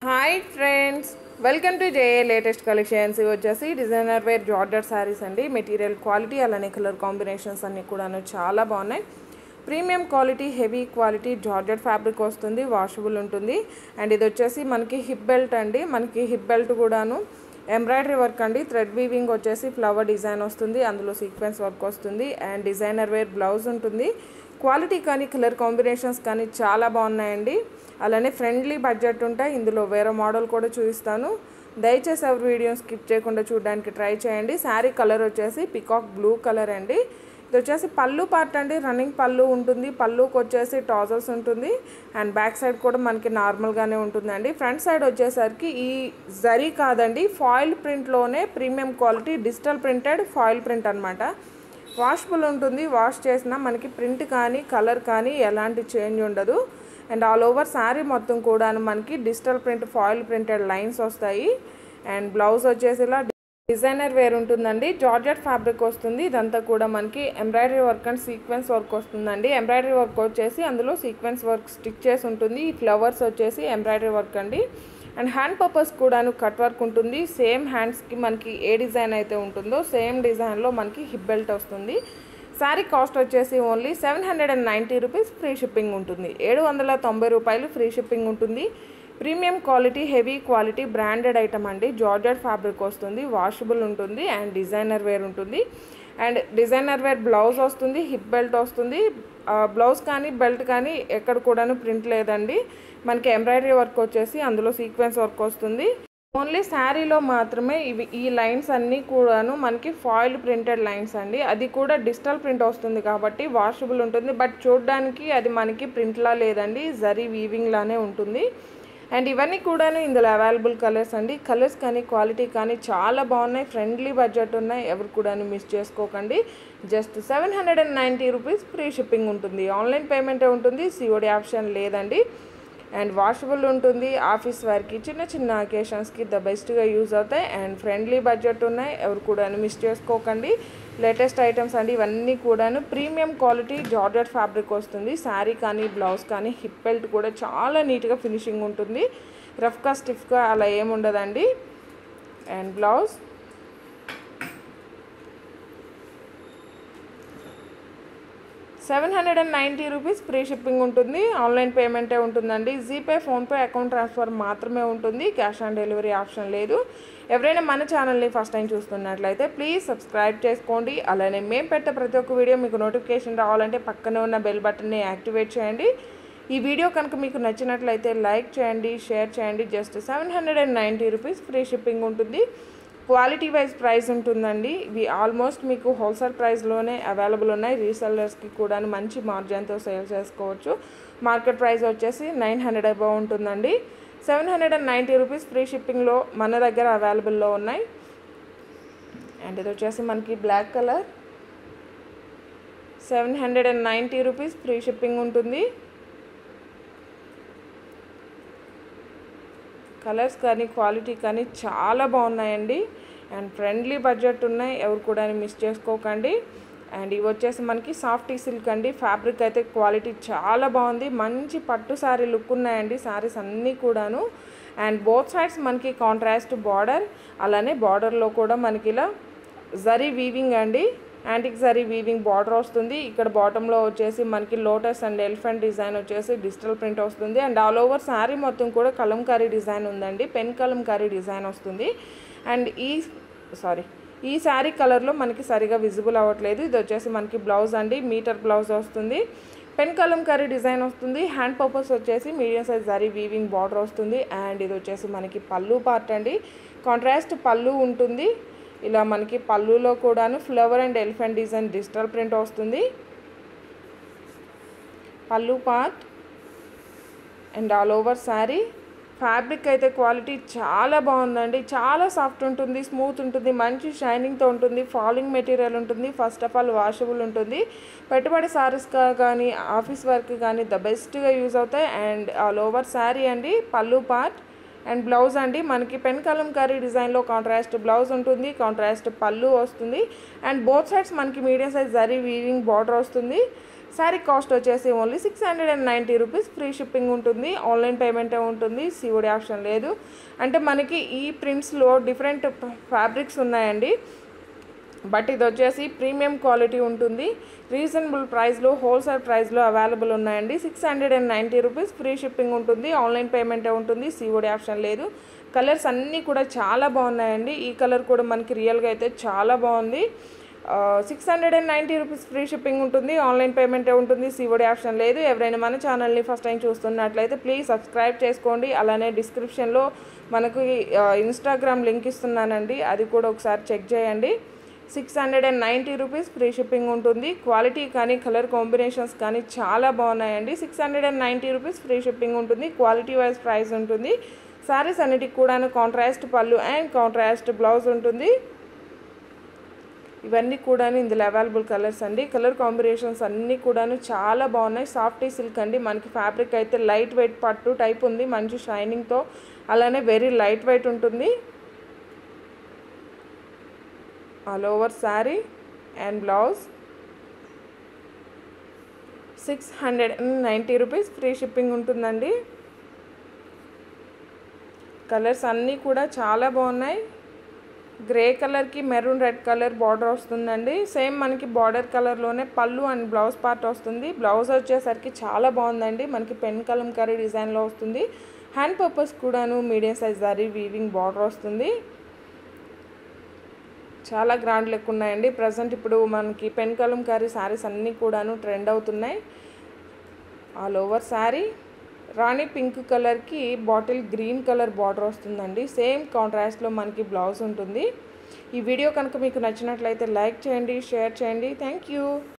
Hi friends, welcome to JA latest collections. ఇవి వచ్చేసి designer wear georgette sarees అండి. Material quality అలానే కలర్ కాంబినేషన్స్ అన్నీ కూడాను చాలా బాగున్నాయి. Premium quality, heavy quality georgette fabric వస్తుంది, వాషబుల్ ఉంటుంది. అండ్ ఇది వచ్చేసి మనకి హిప్ బెల్ట్ అండి. మనకి హిప్ బెల్ట్ కూడాను ఎంబ్రాయిడరీ వర్క్ అండి. థ్రెడ్ వీవింగ్ వచ్చేసి ఫ్లవర్ డిజైన్ వస్తుంది, అందులో సీక్వెన్స్ వర్క్ వస్తుంది. అండ్ డిజైనర్ వేర్ బ్లౌజ్ ఉంటుంది. క్వాలిటీ కానీ కలర్ కాంబినేషన్స్ కానీ చాలా బాగున్నాయండి. అలానే ఫ్రెండ్లీ బడ్జెట్ ఉంటాయి. ఇందులో వేరే మోడల్ కూడా చూపిస్తాను. దయచేసి ఎవరి వీడియో స్కిప్ చేయకుండా చూడడానికి ట్రై చేయండి. శారీ కలర్ వచ్చేసి పికాక్ బ్లూ కలర్ అండి. ఇది వచ్చేసి పళ్ళు పార్ట్ అండి. రన్నింగ్ పళ్ళు ఉంటుంది. పళ్ళుకి వచ్చేసి టాజల్స్ ఉంటుంది. అండ్ బ్యాక్ సైడ్ కూడా మనకి నార్మల్గానే ఉంటుందండి. ఫ్రంట్ సైడ్ వచ్చేసరికి ఈ జరీ కాదండి, ఫాయిల్ ప్రింట్లోనే premium quality digital printed foil print అనమాట. వాషబుల్ ఉంటుంది. వాష్ చేసినా మనకి ప్రింట్ కానీ కలర్ కానీ ఎలాంటి చేంజ్ ఉండదు. అండ్ ఆల్ ఓవర్ శారీ మొత్తం కూడా మనకి digital print foil printed lines వస్తాయి. అండ్ బ్లౌజ్ వచ్చేసి ఇలా డిజైనర్ వేర్ ఉంటుందండి. జార్జెట్ ఫ్యాబ్రిక్ వస్తుంది. ఇదంతా కూడా మనకి embroidery work and sequence work వస్తుందండి. ఎంబ్రాయిడరీ వర్క్ వచ్చేసి అందులో సీక్వెన్స్ వర్క్ స్టిచ్ చేసి ఉంటుంది. ఈ ఫ్లవర్స్ వచ్చేసి ఎంబ్రాయిడరీ వర్క్ అండి. అండ్ హ్యాండ్ పర్పస్ కూడాను కట్ వర్క్ ఉంటుంది. సేమ్ హ్యాండ్స్కి మనకి ఏ డిజైన్ అయితే ఉంటుందో సేమ్ డిజైన్లో మనకి హిప్ బెల్ట్ వస్తుంది. శారీ కాస్ట్ వచ్చేసి ఓన్లీ 790 రూపీస్, ఫ్రీ షిప్పింగ్ ఉంటుంది. 790 రూపాయలు ఫ్రీ షిప్పింగ్ ఉంటుంది. Premium quality, heavy quality branded item అండి. జార్జెట్ ఫ్యాబ్రిక్ వస్తుంది, వాషబుల్ ఉంటుంది. అండ్ డిజైనర్ వేర్ ఉంటుంది. అండ్ డిజైనర్ వేర్ బ్లౌజ్ వస్తుంది, హిప్ బెల్ట్ వస్తుంది. బ్లౌజ్ కానీ బెల్ట్ కానీ ఎక్కడ కూడాను ప్రింట్ లేదండి. మనకి ఎంబ్రాయిడరీ వర్క్ వచ్చేసి అందులో సీక్వెన్స్ వర్క్ వస్తుంది. ఓన్లీ శారీలో మాత్రమే ఈ లైన్స్ అన్నీ కూడాను మనకి ఫాయిల్ ప్రింటెడ్ లైన్స్ అండి. అది కూడా డిజిటల్ ప్రింట్ వస్తుంది కాబట్టి వాషబుల్ ఉంటుంది. బట్ చూడడానికి అది మనకి ప్రింట్లా లేదండి, జరీ వీవింగ్ లానే ఉంటుంది. అండ్ ఇవన్నీ కూడాను ఇందులో అవైలబుల్ కలర్స్ అండి. కలర్స్ కానీ క్వాలిటీ కానీ చాలా బాగున్నాయి. ఫ్రెండ్లీ బడ్జెట్ ఉన్నాయి. ఎవరు కూడాను మిస్ చేసుకోకండి. జస్ట్ 790 రూపీస్, ఫ్రీ షిప్పింగ్ ఉంటుంది. ఆన్లైన్ పేమెంటే ఉంటుంది, సిఓడి ఆప్షన్ లేదండి. అండ్ వాషబుల్ ఉంటుంది. ఆఫీస్ వారికి చిన్న చిన్న అకేషన్స్కి ద బెస్ట్గా యూజ్ అవుతాయి. అండ్ ఫ్రెండ్లీ బడ్జెట్ ఉన్నాయి. ఎవరు కూడాను మిస్ చేసుకోకండి. లేటెస్ట్ ఐటమ్స్ అండి. ఇవన్నీ కూడాను ప్రీమియం క్వాలిటీ జార్జెట్ ఫ్యాబ్రిక్ వస్తుంది. శారీ కానీ బ్లౌజ్ కానీ హిప్ బెల్ట్ కూడా చాలా నీట్గా ఫినిషింగ్ ఉంటుంది. రఫ్గా స్టిఫ్గా అలా ఏముండదండి. And blouse 790 rupees, free shipping ఉంటుంది. ఆన్లైన్ పేమెంటే ఉంటుందండి. జీపే, ఫోన్పే, అకౌంట్ ట్రాన్స్ఫర్ మాత్రమే ఉంటుంది. క్యాష్ ఆన్ డెలివరీ ఆప్షన్ లేదు. ఎవరైనా మన ఛానల్ని ఫస్ట్ టైం చూస్తున్నట్లయితే ప్లీజ్ సబ్స్క్రైబ్ చేసుకోండి. అలానే మేము పెట్టే ప్రతి ఒక్క వీడియో మీకు నోటిఫికేషన్ రావాలంటే పక్కనే ఉన్న బెల్ బటన్ని యాక్టివేట్ చేయండి. ఈ వీడియో కనుక మీకు నచ్చినట్లయితే లైక్ చేయండి, షేర్ చేయండి. జస్ట్ 790 రూపీస్, ఫ్రీ షిప్పింగ్ ఉంటుంది. క్వాలిటీ వైజ్ ప్రైస్ ఉంటుందండి. ఇవి ఆల్మోస్ట్ మీకు హోల్సేల్ ప్రైస్లోనే అవైలబుల్ ఉన్నాయి. రీసెల్లర్స్కి కూడా మంచి మార్జిన్తో సేల్ చేసుకోవచ్చు. మార్కెట్ ప్రైస్ వచ్చేసి 900 అబౌవ్ ఉంటుందండి. 790 రూపీస్ ఫ్రీ షిప్పింగ్లో మన దగ్గర అవైలబుల్లో ఉన్నాయి. అండ్ ఇది వచ్చేసి మనకి black colour, 790 rupees free shipping ఉంటుంది. కలర్స్ కానీ క్వాలిటీ కానీ చాలా బాగున్నాయండి. అండ్ ఫ్రెండ్లీ బడ్జెట్ ఉన్నాయి. ఎవరు కూడా మిస్ చేసుకోకండి. అండ్ ఇవి వచ్చేసి మనకి సాఫ్టీ సిల్క్ అండి. ఫ్యాబ్రిక్ అయితే క్వాలిటీ చాలా బాగుంది. మంచి పట్టు శారీ లుక్ ఉన్నాయండి శారీస్ అన్నీ కూడాను. అండ్ బోత్ సైడ్స్ మనకి కాంట్రాస్ట్ బార్డర్, అలానే బార్డర్లో కూడా మనకి ఇలా జరీ వీవింగ్ అండి. యాంటిక్ జరీ వీవింగ్ బార్డర్ వస్తుంది. ఇక్కడ బాటంలో వచ్చేసి మనకి లోటస్ అండ్ ఎలిఫెంట్ డిజైన్ వచ్చేసి డిజిటల్ ప్రింట్ వస్తుంది. అండ్ ఆల్ ఓవర్ శారీ మొత్తం కూడా కలంకారీ డిజైన్ ఉందండి. పెన్ కలంకారీ డిజైన్ వస్తుంది. అండ్ ఈ శారీ కలర్లో మనకి సరిగా విజిబుల్ అవ్వట్లేదు. ఇది వచ్చేసి మనకి బ్లౌజ్ అండి. మీటర్ బ్లౌజ్ వస్తుంది. పెన్ కలంకారీ డిజైన్ వస్తుంది. హ్యాండ్ పర్పస్ వచ్చేసి medium size zari weaving border వస్తుంది. అండ్ ఇది వచ్చేసి మనకి పళ్ళు పార్ట్ అండి. కాంట్రాస్ట్ పళ్ళు ఉంటుంది. ఇలా మనకి పళ్ళులో కూడాను flower and elephant design digital print వస్తుంది. పళ్ళు part and all over sari. Fabric అయితే క్వాలిటీ చాలా బాగుందండి. చాలా సాఫ్ట్ ఉంటుంది, స్మూత్ ఉంటుంది, మంచి షైనింగ్తో ఉంటుంది. ఫాలింగ్ మెటీరియల్ ఉంటుంది. ఫస్ట్ ఆఫ్ ఆల్ వాషబుల్ ఉంటుంది. పెట్టుబడి సారీస్గా కానీ ఆఫీస్ వర్క్ కానీ ద బెస్ట్గా యూజ్ అవుతాయి. అండ్ ఆల్ ఓవర్ శారీ అండి. పళ్ళు పార్ట్ అండ్ బ్లౌజ్ అండి. మనకి పెన్ కలంకారీ డిజైన్లో కాంట్రాస్ట్ బ్లౌజ్ ఉంటుంది. కాంట్రాస్ట్ పళ్ళు వస్తుంది. అండ్ బోత్ సైడ్స్ మనకి medium size zari weaving border వస్తుంది. శారీ కాస్ట్ వచ్చేసి ఓన్లీ 690 రూపీస్, ఫ్రీ షిప్పింగ్ ఉంటుంది, ఆన్లైన్ పేమెంటే ఉంటుంది, సిఓడి ఆప్షన్ లేదు. అంటే మనకి ఈ ప్రింట్స్లో డిఫరెంట్ ఫ్యాబ్రిక్స్ ఉన్నాయండి, బట్ ఇది వచ్చేసి ప్రీమియం క్వాలిటీ ఉంటుంది, రీజనబుల్ ప్రైస్లో హోల్సేల్ ప్రైస్లో అవైలబుల్ ఉన్నాయండి. 690 రూపీస్, ఫ్రీ షిప్పింగ్ ఉంటుంది, ఆన్లైన్ పేమెంటే ఉంటుంది, సిఓడి ఆప్షన్ లేదు. కలర్స్ అన్నీ కూడా చాలా బాగున్నాయండి. ఈ కలర్ కూడా మనకి రియల్గా అయితే చాలా బాగుంది. 690 రూపీస్, ఫ్రీ షిప్పింగ్ ఉంటుంది, ఆన్లైన్ పేమెంటే ఉంటుంది, సిఓడి ఆప్షన్ లేదు. ఎవరైనా మన ఛానల్ని ఫస్ట్ టైం చూస్తున్నట్లయితే ప్లీజ్ సబ్స్క్రైబ్ చేసుకోండి. అలానే డిస్క్రిప్షన్లో మనకు ఇన్స్టాగ్రామ్ లింక్ ఇస్తున్నానండి, అది కూడా ఒకసారి చెక్ చేయండి. 690 రూపీస్, ఫ్రీ షిప్పింగ్ ఉంటుంది. క్వాలిటీ కానీ కలర్ కాంబినేషన్స్ కానీ చాలా బాగున్నాయండి. 690 రూపీస్, ఫ్రీ షిప్పింగ్ ఉంటుంది, క్వాలిటీ వైజ్ ప్రైస్ ఉంటుంది. శారీస్ అన్నిటికి కూడా కాంట్రాస్ట్ పళ్ళు అండ్ కాంట్రాస్ట్ బ్లౌజ్ ఉంటుంది. ఇవన్నీ కూడా ఇందులో అవైలబుల్ కలర్స్ అండి. కలర్ కాంబినేషన్స్ అన్నీ కూడా చాలా బాగున్నాయి. సాఫ్టీ సిల్క్ అండి, మనకి ఫ్యాబ్రిక్ అయితే లైట్ వెయిట్ పట్టు టైప్ ఉంది, మంచి షైనింగ్తో, అలానే వెరీ లైట్ వెయిట్ ఉంటుంది. All over sari and blouse 690 rupees, free shipping ఉంటుందండి. కలర్స్ అన్నీ కూడా చాలా బాగున్నాయి. గ్రే కలర్కి మెరూన్ రెడ్ కలర్ బార్డర్ వస్తుందండి. సేమ్ మనకి బార్డర్ కలర్లోనే పళ్ళు అండ్ బ్లౌజ్ పార్ట్ వస్తుంది. బ్లౌజ్ వచ్చేసరికి చాలా బాగుందండి, మనకి పెన్ కలంకారీ డిజైన్లో వస్తుంది. హ్యాండ్ పర్పస్ కూడాను medium size zari weaving border వస్తుంది. చాలా గ్రాండ్ లుక్ ఉన్నాయండి. ప్రజెంట్ ఇప్పుడు మనకి పెన్ కలంకారీ శారీస్ అన్నీ కూడాను ట్రెండ్ అవుతున్నాయి. ఆల్ ఓవర్ శారీ రాణి పింక్ కలర్కి బాటిల్ గ్రీన్ కలర్ బార్డర్ వస్తుందండి. సేమ్ కాంట్రాస్ట్లో మనకి బ్లౌజ్ ఉంటుంది. ఈ వీడియో కనుక మీకు నచ్చినట్లయితే లైక్ చేయండి, షేర్ చేయండి. Thank you.